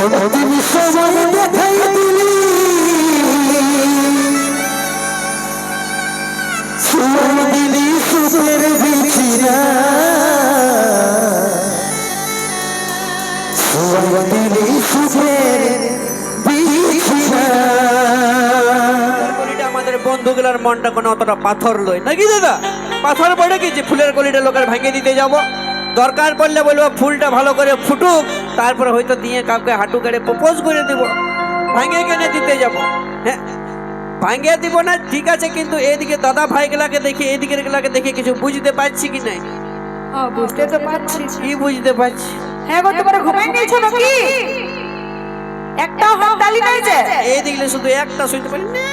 অন্তিম সময় দেখাই দিলি সুর দিলি সুখের বিছিরা সুর দিলি সুখের বিছিরা। আমাদের বন্ধুগুলার মনটা কোনো অতটা পাথর লয় নাকি দাদা? পাথর পড়ে কি যে ফুলের কলিটা লোকের ভেঙে দিতে যাব? দরকার পড়লে বলবো ফুলটা ভালো করে ফুটুক, তারপরে হয়তো দিয়ে কাউকে হাঁটু কেড়ে প্রপোজ করে দেব, ভাঙে কেনে দিতে যাব। হ্যাঁ, ভাঙে দিব না ঠিক আছে, কিন্তু এদিকে দাদা ভাইগুলাকে দেখে এদিকের গুলাকে দেখে কিছু বুঝতে পারছি কি নাই? বুঝতে তো পারছি। কি বুঝতে পারছি? হ্যাঁ গো, তোমার ঘুমাই নিয়েছো নাকি? একটা হাততালি নাই যে? এইদিকে শুধু একটা শুনতে পারি না।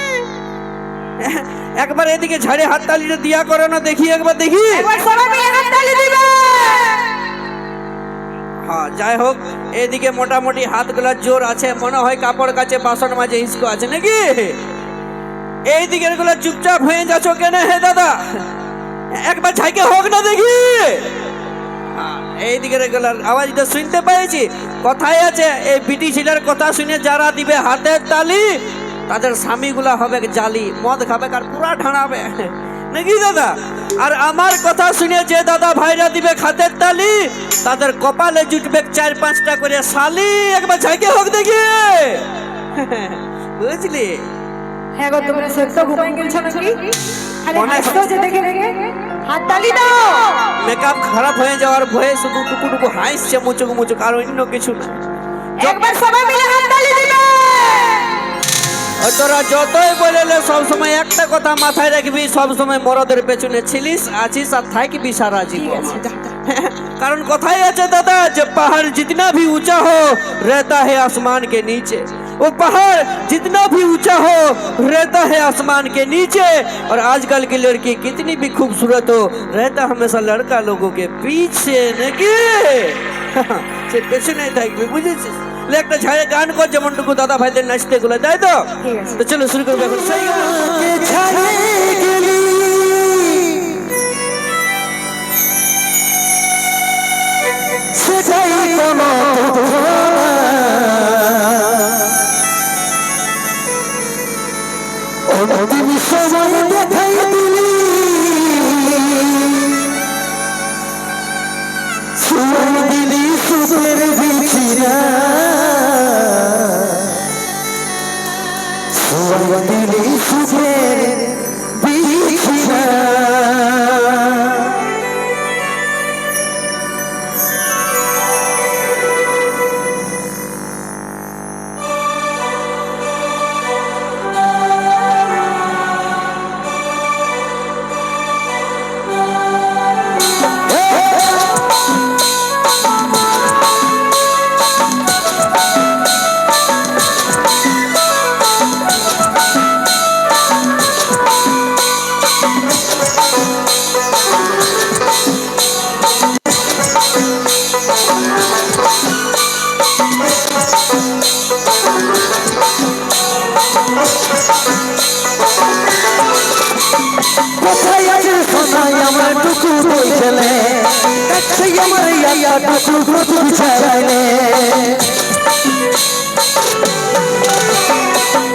একবার এদিকে ঝাড়ে হাততালিটা দিয়া করো না, দেখি একবার দেখি। একবার সবাই মিলে হাততালি দিবে। হ্যাঁ, যাই হোক, এদিকে মোটামুটি হাতগুলার জোর আছে, মনে হয় কাপড় কাচে বাসন মাঝে হিসকো আছে নাকি? এই দিকের গুলা চুপচাপ হয়ে যাচ্ছ কেন হে দাদা? একবার ঝাঁকে হোক না দেখি। এই দিকের গুলার আওয়াজটা শুনতে পেয়েছি। কথাই আছে, এই বিটি ছেলের কথা শুনে যারা দিবে হাতের তালি তাদের স্বামীগুলা হবে জালি, মদ খাবে আর পুরা ঢানাবে নাকি দাদা? আর আমার কথা শুনে যে দাদা ভাইরা দিবে হাতের তালি তাদের কপালে জুটবে 4-5টা করে শালি। একবার ঝাঁকে হোক দেখি, বুঝলি? হ্যাঁ গো, তোমরা সত্য ঘুমাই গেছো নাকি? আরে মনে হাসছো যে দেখে দেখে হাততালি দাও। মেকআপ খারাপ হয়ে যাওয়ার ভয়ে শুধু টুকু হাসছে মুচুক মুচুক, আর অন্য কিছু না। একবার সবাই মিলে হাততালি দিবে। তোরা যতই বলেলে সবসময় একটা কথা মাথায় রাখবি, সবসময় মরদের পেছনে ছিলিস, আছিস আর থাকবি সারা জীবন। কারণ কথাই আছে দাদা, যে पहाड़ जितना भी ऊंचा हो रहता है आसमान के नीचे, वो पहाड़ जितना भी ऊंचा हो रहता है आसमान के नीचे, और आजकल की लड़की कितनी भी खूबसूरत हो रहता हमेशा लड़का लोगों के पीछे নাকি? সে পেছনে থাকবে, বুঝেছিস? একটা ঝাড়ে গান কর, যেমনটুকু দাদা ভাইদের নাচতে গুলো, তাই তো? তো চলো শুরু করবো এখন। সেই সেটাই কোনো অন্তিম সময় দেখাই দিলি সুর দিলি সুখের বিছিরা সুর দিলি সুখের বিছিরা। কোথায় আছে সোনাই আমার টুকু বই খেলে, কাছে আমার ইয়া টুকু টুকু ছাড়াইলে।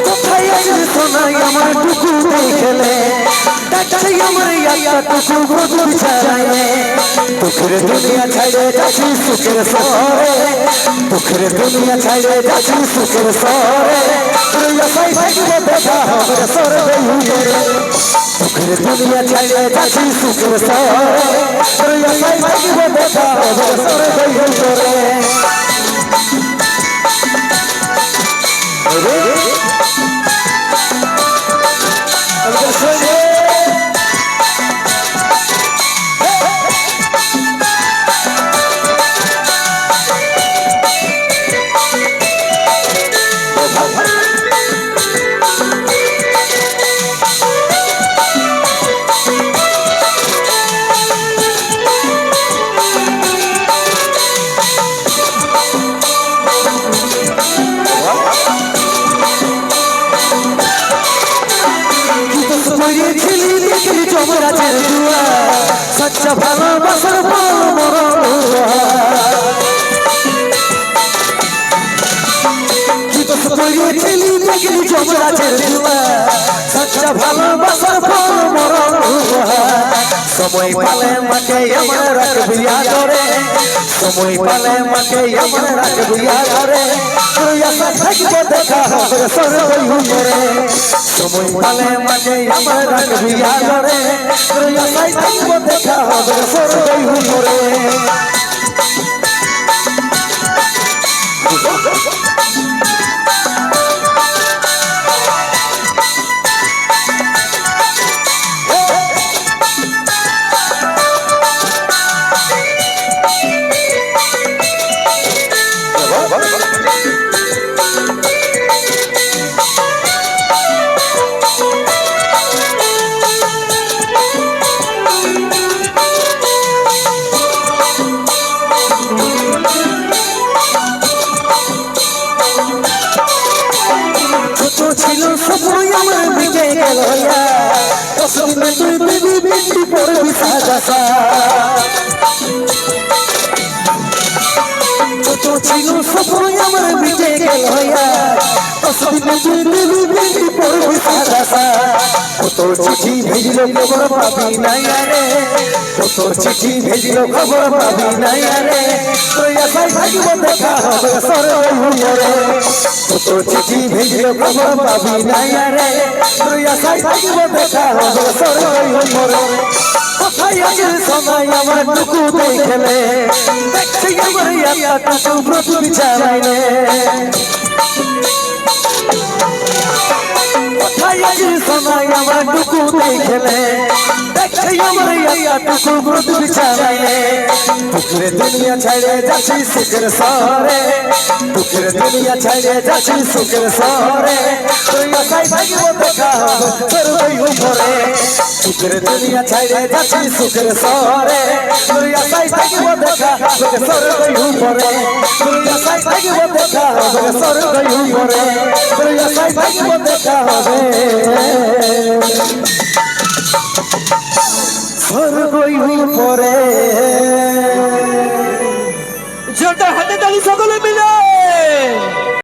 কোথায় আছে সোনাই আমার টুকু বই খেলে, কাছে আমার ইয়া টুকু টুকু ছাড়াইলে। দুঃখের দুনিয়া ছাইড়ে যাচ্ছি সুখের শহরে, দুঃখের দুনিয়া ছাইড়ে যাচ্ছি সুখের শহরে। সাই ভাইকে দেখা হবে সরবে হুজুরে, দুঃখের দুনিয়া ছাইড়ে যাচ্ছি সুখের শহরে। সাই ভাইকে দেখা হবে সরবে হুজুরে। যমরাজের দুয়া সচ্চা ভালোবাসার বল মরণ দেখলি যমরাজের দুয়ার সচ্চা ভালোবাসার ফল মরণ উপহার সময় পালে মাকে আমার রাখবি আদরে সময় পালে মাকে আমার রাখবি আদরে তুই আশা থাকব দেখা হবে স্বর্গই উপরে সময় পালে মাকে আমার রাখবি আদরে তুই আশায় থাকব দেখা হবে স্বর্গই উপরে ছিল সবই আমার মিটে গেল তসলিমে তুই দিবি বৃষ্টি পড়বি সাজা যত ছিল সবই আমার মিটে গেল তসলিমে তুই দিবি বৃষ্টি পড়বি সাজা কত চিঠি ভেজিল খবর পাবি নাই রে কত চিঠি ভেজিল খবর পাবি নাই রে তুই আশায় থাকব দেখা হবে স্বর্গই উপরে কত চিঠি ভেজিল খবর পাবি নাই রে তুই আশায় থাকব দেখা হবে স্বর্গই উপরে কোথায় আছে সময় আমার টুকু দেখলে দেখছি আমার ইয়াটা টুকু বিচারাইলে কোথায় আছে সময় আমার টুকু দেখলে দেখছি আমার ইয়াটা টুকু বিচারাইলে টুকরে দুনিয়া ছাড়ে যাচ্ছি সুখের শহরে টুকরে দুনিয়া ছাড়ে যাচ্ছি সুখের শহরে তুই আশায় থাকব দেখা হবে স্বর্গই উপরে টুকরে দুনিয়া ছাড়ে যাচ্ছি সুখের শহরে তুই আশায় থাকব দেখা হবে স্বর্গই উপরে তুই আশায় থাকব দেখা হবে স্বর্গই উপরে তুই আশায় থাকব দেখা হবে স্বর্গ